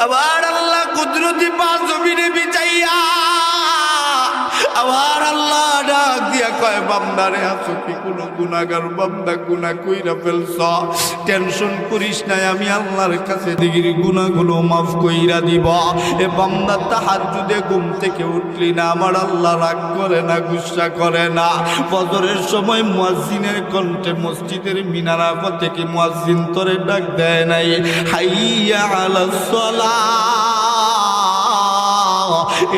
আবার আল্লাহ কুদরতি পাঁচ জমিনে বিছাইয়া আবার আল্লাহ ডাক দিয়া কয় বান্দারে আছো কি কোনো গুনাহগার বান্দা গুনাহ কইরা ফেলছ টেনশন করিস না আমি আল্লাহর কাছে দিগির গুনাহগুলো মাফ কইরা দিব এ বান্দা তাহাজ্জুদে ঘুম থেকে উঠলি না আমার আল্লাহ রাগ করে না গুসা করে না ফজরের সময় মুয়াজ্জিনের কণ্ঠে মসজিদের মিনারা থেকে মুয়াজ্জিন তোরে ডাক দেয় নাই হাইয়া আলাস সালাহ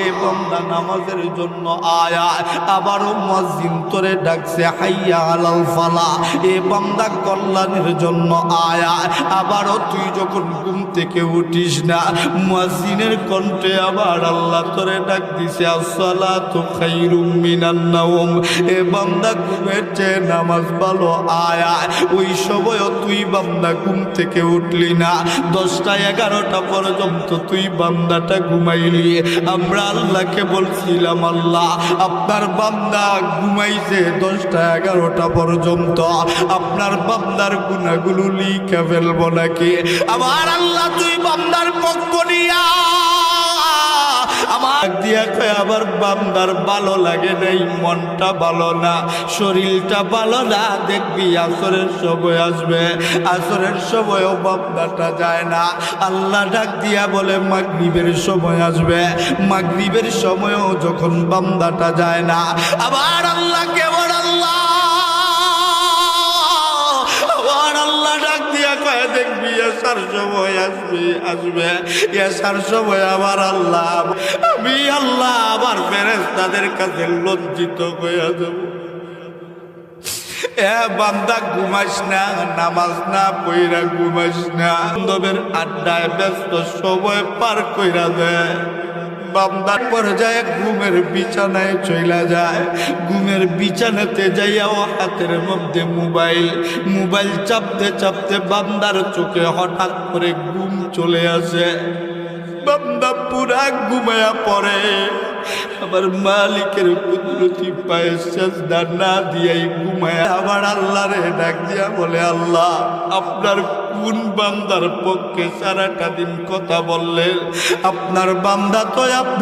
এ বান্দা নামাজের জন্য আয়া আবারও মুয়াজ্জিন তোরে ডাকছে হাইয়া আলাল ফালাহ এ বান্দা কল্যাণের জন্য আয়া আবারও তুই যখন ঘুম থেকে উঠিস না মুয়াজ্জিনের কণ্ঠে আবার আল্লাহ তোরে ডাক দিছে আসসালাতু খায়রুম মিনান নাওম এ বান্দা ঘুমের চেয়ে নামাজ ভালো আয়া ওই সময়ও তুই বান্দা ঘুম থেকে উঠলি না 10টা 11টা পর্যন্ত তুই বান্দাটা ঘুমাইলি আমরা আল্লাহকে বলছিলাম আল্লাহ আপনার বান্দা ঘুমাইছে 10টা 11টা পর্যন্ত আপনার বান্দার গুনাহগুলো লিখে ফেলবো নাকি আমার আল্লাহ তুই বান্দার পক্ষ নিয়া আমার দিয়া কয় আবার বান্দার ভালো লাগে নাই মনটা ভালো না শরীরটা ভালো না দেখবি আসরের সময় আসবে আসরের সময়ও বান্দাটা যায় না আল্লাহ ডাক দিয়া বলে মাগরিবের সময় আসবে মাগরিবের সময়ও যখন বান্দাটা যায় না আবার আল্লাহ কেবল আল্লাহ আবার আল্লাহ ডাক দিয়া কয় দেখবি এসার সময় আসবে এসার সময় আবার আল্লাহ আমি আল্লাহ আবার ফেরেশতাদের কাছে লজ্জিত হয়ে যাব এ বান্দা ঘুমাস না নামাজ না পইরা ঘুমাস না বান্ধবের আড্ডায় ব্যস্ত সময় পার কইরা দেয় বান্দার পর্যায়ে ঘুমের বিছানায় চইলা যায় ঘুমের বিছানাতে যাইয়াও হাতের মধ্যে মোবাইল চাপতে চাপতে বান্দার চোখে হঠাৎ করে ঘুম চলে আসে বান্দা পুরা ঘুমায়া পড়ে আবার মালিকের কুদরতি পায়ে সেজদা না দিয়াই ঘুমায় আবার আল্লাহরে ডাক দিয়া বলে আল্লাহ আপনার কোন বান্দার পক্ষে সারাটা দিন কথা বললেন আপনার বান্দা তো আপনার